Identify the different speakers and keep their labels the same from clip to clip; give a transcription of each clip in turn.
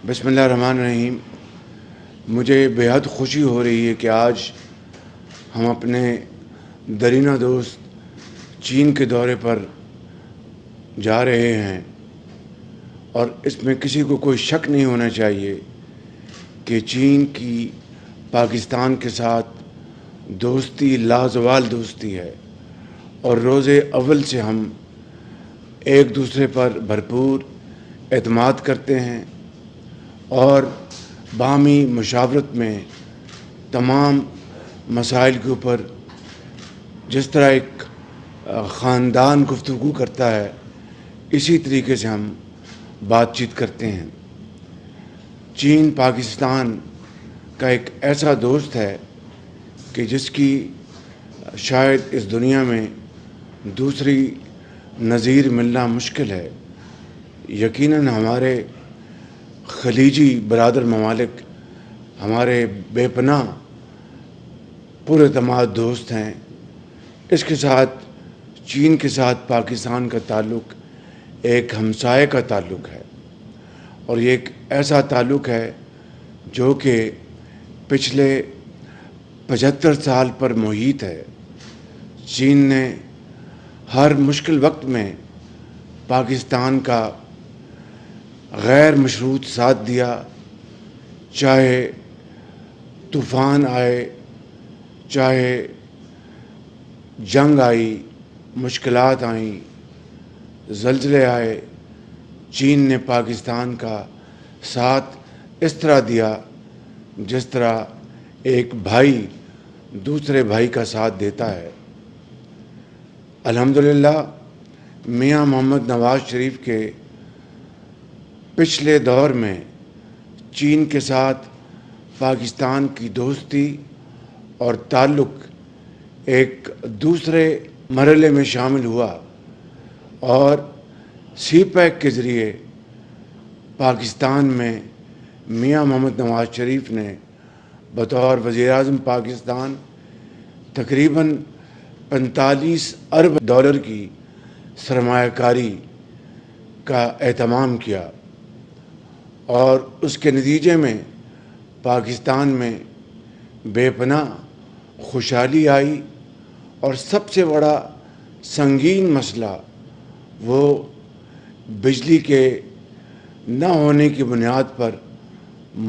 Speaker 1: بسم اللہ الرحمن الرحیم۔ مجھے بےحد خوشی ہو رہی ہے کہ آج ہم اپنے درینہ دوست چین کے دورے پر جا رہے ہیں، اور اس میں کسی کو کوئی شک نہیں ہونا چاہیے کہ چین کی پاکستان کے ساتھ دوستی لازوال دوستی ہے، اور روز اول سے ہم ایک دوسرے پر بھرپور اعتماد کرتے ہیں اور باہمی مشاورت میں تمام مسائل کے اوپر جس طرح ایک خاندان گفتگو کرتا ہے اسی طریقے سے ہم بات چیت کرتے ہیں۔ چین پاکستان کا ایک ایسا دوست ہے کہ جس کی شاید اس دنیا میں دوسری نظیر ملنا مشکل ہے۔ یقیناً ہمارے خلیجی برادر ممالک ہمارے بے پناہ پراعتماد دوست ہیں۔ اس کے ساتھ چین کے ساتھ پاکستان کا تعلق ایک ہمسائے کا تعلق ہے، اور یہ ایک ایسا تعلق ہے جو کہ پچھلے 75 سال پر محیط ہے۔ چین نے ہر مشکل وقت میں پاکستان کا غیر مشروط ساتھ دیا، چاہے طوفان آئے، چاہے جنگ آئی، مشکلات آئیں، زلزلے آئے، چین نے پاکستان کا ساتھ اس طرح دیا جس طرح ایک بھائی دوسرے بھائی کا ساتھ دیتا ہے۔ الحمدللہ میاں محمد نواز شریف کے پچھلے دور میں چین کے ساتھ پاکستان کی دوستی اور تعلق ایک دوسرے مرحلے میں شامل ہوا، اور سی پیک کے ذریعے پاکستان میں میاں محمد نواز شریف نے بطور وزیر اعظم پاکستان تقریباً 45 ارب ڈالر کی سرمایہ کاری کا اہتمام کیا، اور اس کے نتیجے میں پاکستان میں بے پناہ خوشحالی آئی، اور سب سے بڑا سنگین مسئلہ وہ بجلی کے نہ ہونے کی بنیاد پر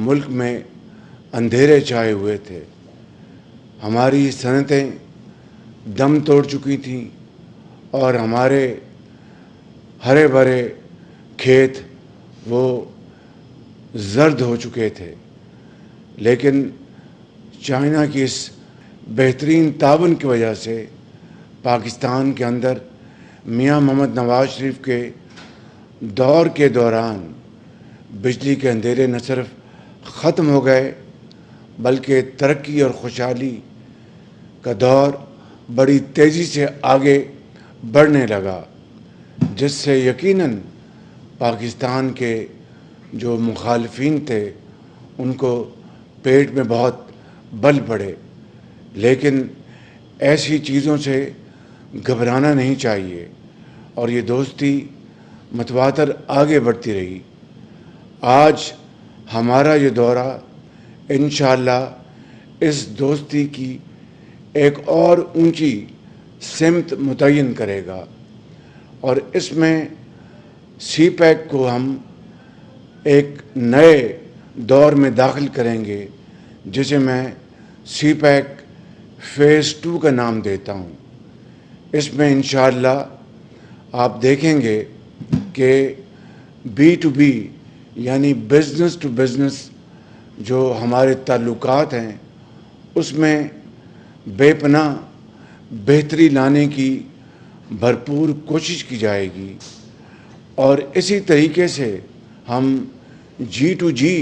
Speaker 1: ملک میں اندھیرے چھائے ہوئے تھے۔ ہماری صنعتیں دم توڑ چکی تھیں، اور ہمارے ہرے بھرے کھیت وہ زرد ہو چکے تھے، لیکن چائنا کی اس بہترین تعاون کی وجہ سے پاکستان کے اندر میاں محمد نواز شریف کے دور کے دوران بجلی کے اندھیرے نہ صرف ختم ہو گئے بلکہ ترقی اور خوشحالی کا دور بڑی تیزی سے آگے بڑھنے لگا، جس سے یقیناً پاکستان کے جو مخالفین تھے ان کو پیٹ میں بہت بل پڑے۔ لیکن ایسی چیزوں سے گھبرانا نہیں چاہیے، اور یہ دوستی متواتر آگے بڑھتی رہی۔ آج ہمارا یہ دورہ انشاءاللہ اس دوستی کی ایک اور اونچی سمت متعین کرے گا، اور اس میں سی پیک کو ہم ایک نئے دور میں داخل کریں گے جسے میں سی پیک فیز 2 کا نام دیتا ہوں۔ اس میں انشاءاللہ آپ دیکھیں گے کہ بی ٹو بی یعنی بزنس ٹو بزنس جو ہمارے تعلقات ہیں اس میں بے پناہ بہتری لانے کی بھرپور کوشش کی جائے گی، اور اسی طریقے سے ہم جی ٹو جی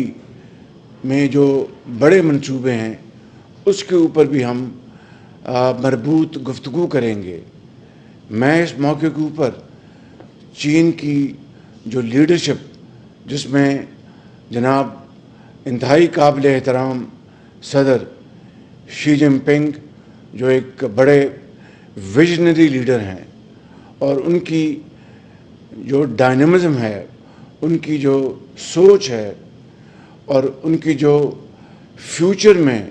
Speaker 1: میں جو بڑے منصوبے ہیں اس کے اوپر بھی ہم مربوط گفتگو کریں گے۔ میں اس موقع کے اوپر چین کی جو لیڈرشپ جس میں جناب انتہائی قابل احترام صدر شی جن پنگ جو ایک بڑے ویژنری لیڈر ہیں، اور ان کی جو ڈائنامزم ہے، ان کی جو سوچ ہے اور ان کی جو فیوچر میں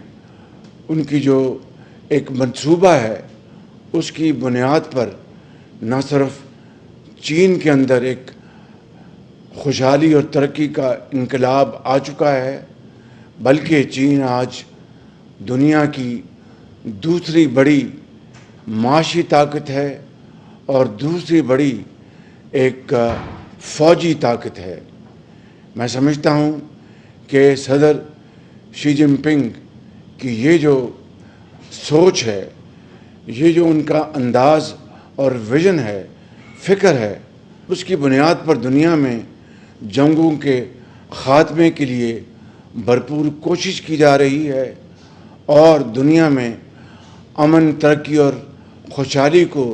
Speaker 1: ان کی جو ایک منصوبہ ہے اس کی بنیاد پر نہ صرف چین کے اندر ایک خوشحالی اور ترقی کا انقلاب آ چکا ہے، بلکہ چین آج دنیا کی دوسری بڑی معاشی طاقت ہے اور دوسری بڑی ایک فوجی طاقت ہے۔ میں سمجھتا ہوں کہ صدر شی جن پنگ کی یہ جو سوچ ہے، یہ جو ان کا انداز اور ویژن ہے، فکر ہے، اس کی بنیاد پر دنیا میں جنگوں کے خاتمے کے لیے بھرپور کوشش کی جا رہی ہے اور دنیا میں امن، ترقی اور خوشحالی کو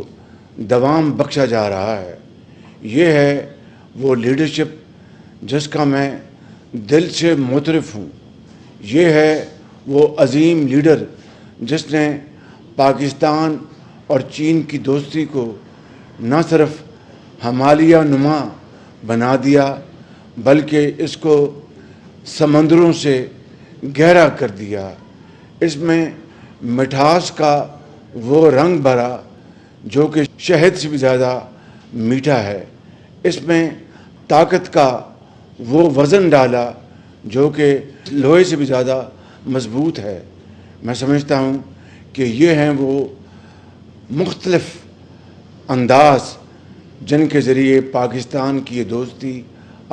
Speaker 1: دوام بخشا جا رہا ہے۔ یہ ہے وہ لیڈرشپ جس کا میں دل سے معترف ہوں۔ یہ ہے وہ عظیم لیڈر جس نے پاکستان اور چین کی دوستی کو نہ صرف ہمالیہ نما بنا دیا بلکہ اس کو سمندروں سے گہرا کر دیا۔ اس میں مٹھاس کا وہ رنگ بھرا جو کہ شہد سے بھی زیادہ میٹھا ہے۔ اس میں طاقت کا وہ وزن ڈالا جو کہ لوہے سے بھی زیادہ مضبوط ہے۔ میں سمجھتا ہوں کہ یہ ہیں وہ مختلف انداز جن کے ذریعے پاکستان کی یہ دوستی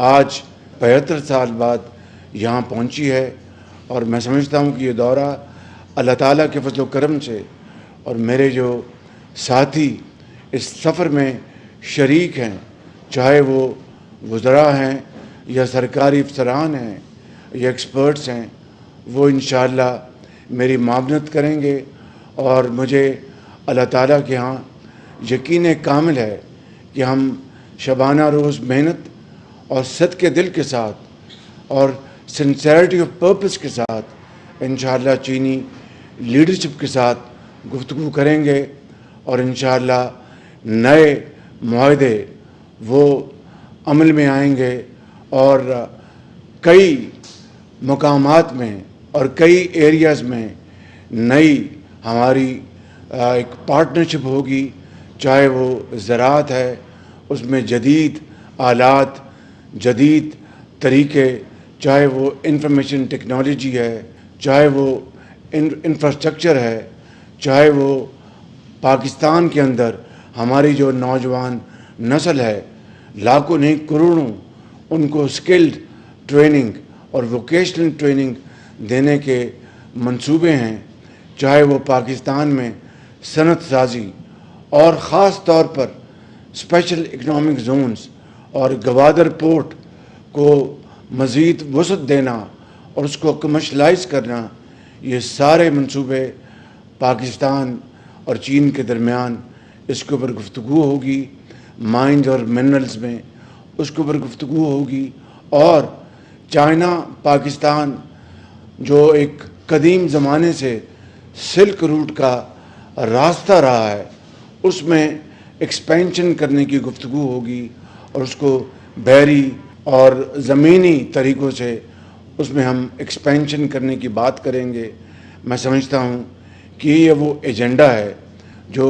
Speaker 1: آج 75 سال بعد یہاں پہنچی ہے، اور میں سمجھتا ہوں کہ یہ دورہ اللہ تعالیٰ کے فضل و کرم سے اور میرے جو ساتھی اس سفر میں شریک ہیں، چاہے وہ وزراء ہیں یا سرکاری افسران ہیں یا ایکسپرٹس ہیں، وہ انشاءاللہ میری معاونت کریں گے، اور مجھے اللہ تعالیٰ کے ہاں یقین کامل ہے کہ ہم شبانہ روز محنت اور صدقے دل کے ساتھ اور سنسیئرٹی آف پرپس کے ساتھ انشاءاللہ چینی لیڈرشپ کے ساتھ گفتگو کریں گے، اور انشاءاللہ نئے معاہدے وہ عمل میں آئیں گے، اور کئی مقامات میں اور کئی ایریاز میں نئی ہماری ایک پارٹنرشپ ہوگی، چاہے وہ زراعت ہے، اس میں جدید آلات، جدید طریقے، چاہے وہ انفارمیشن ٹیکنالوجی ہے، چاہے وہ انفراسٹرکچر ہے، چاہے وہ پاکستان کے اندر ہماری جو نوجوان نسل ہے، لاکھوں نہیں کروڑوں ان کو اسکلڈ ٹریننگ اور ووکیشنل ٹریننگ دینے کے منصوبے ہیں، چاہے وہ پاکستان میں صنعت سازی اور خاص طور پر اسپیشل اکنامک زونز اور گوادر پورٹ کو مزید وسعت دینا اور اس کو کمرشلائز کرنا، یہ سارے منصوبے پاکستان اور چین کے درمیان اس کے اوپر گفتگو ہوگی، مائنز اور منرلز میں اس کے اوپر گفتگو ہوگی، اور چائنا پاکستان جو ایک قدیم زمانے سے سلک روٹ کا راستہ رہا ہے، اس میں ایکسپینشن کرنے کی گفتگو ہوگی، اور اس کو بحری اور زمینی طریقوں سے اس میں ہم ایکسپینشن کرنے کی بات کریں گے۔ میں سمجھتا ہوں کہ یہ وہ ایجنڈا ہے جو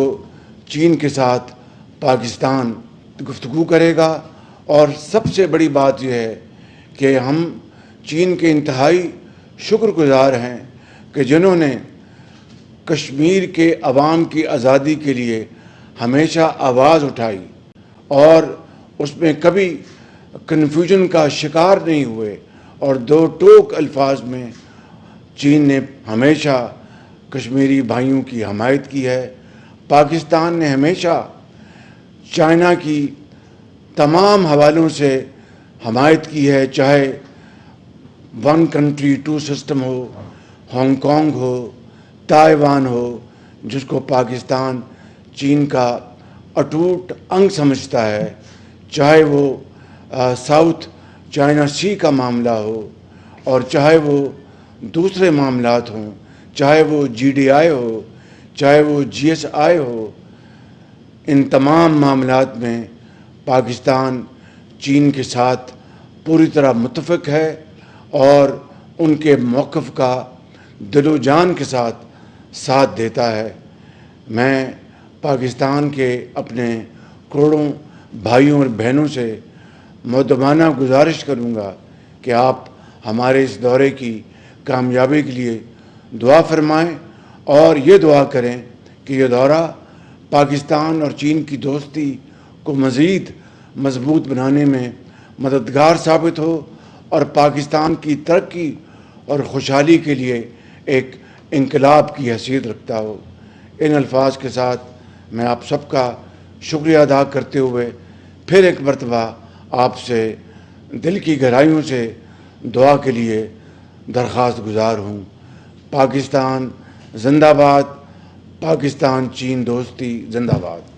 Speaker 1: چین کے ساتھ پاکستان گفتگو کرے گا، اور سب سے بڑی بات یہ ہے کہ ہم چین کے انتہائی شکر گزار ہیں کہ جنہوں نے کشمیر کے عوام کی آزادی کے لیے ہمیشہ آواز اٹھائی اور اس میں کبھی کنفیوژن کا شکار نہیں ہوئے، اور دو ٹوک الفاظ میں چین نے ہمیشہ کشمیری بھائیوں کی حمایت کی ہے۔ پاکستان نے ہمیشہ چائنا کی تمام حوالوں سے حمایت کی ہے، چاہے ون کنٹری ٹو سسٹم ہو، ہانگ کانگ ہو، تائیوان ہو، جس کو پاکستان چین کا اٹوٹ انگ سمجھتا ہے، چاہے وہ ساؤتھ چائنا سی کا معاملہ ہو، اور چاہے وہ دوسرے معاملات ہوں، چاہے وہ جی ڈی آئی ہو، چاہے وہ جی ایس آئی ہو، ان تمام معاملات میں پاکستان چین کے ساتھ پوری طرح متفق ہے، اور ان کے موقف کا دل و جان کے ساتھ دیتا ہے۔ میں پاکستان کے اپنے کروڑوں بھائیوں اور بہنوں سے مؤدبانہ گزارش کروں گا کہ آپ ہمارے اس دورے کی کامیابی کے لیے دعا فرمائیں اور یہ دعا کریں کہ یہ دورہ پاکستان اور چین کی دوستی کو مزید مضبوط بنانے میں مددگار ثابت ہو اور پاکستان کی ترقی اور خوشحالی کے لیے ایک انقلاب کی حیثیت رکھتا ہو۔ ان الفاظ کے ساتھ میں آپ سب کا شکریہ ادا کرتے ہوئے پھر ایک مرتبہ آپ سے دل کی گہرائیوں سے دعا کے لیے درخواست گزار ہوں۔ پاکستان زندہ باد، پاکستان چین دوستی زندہ باد۔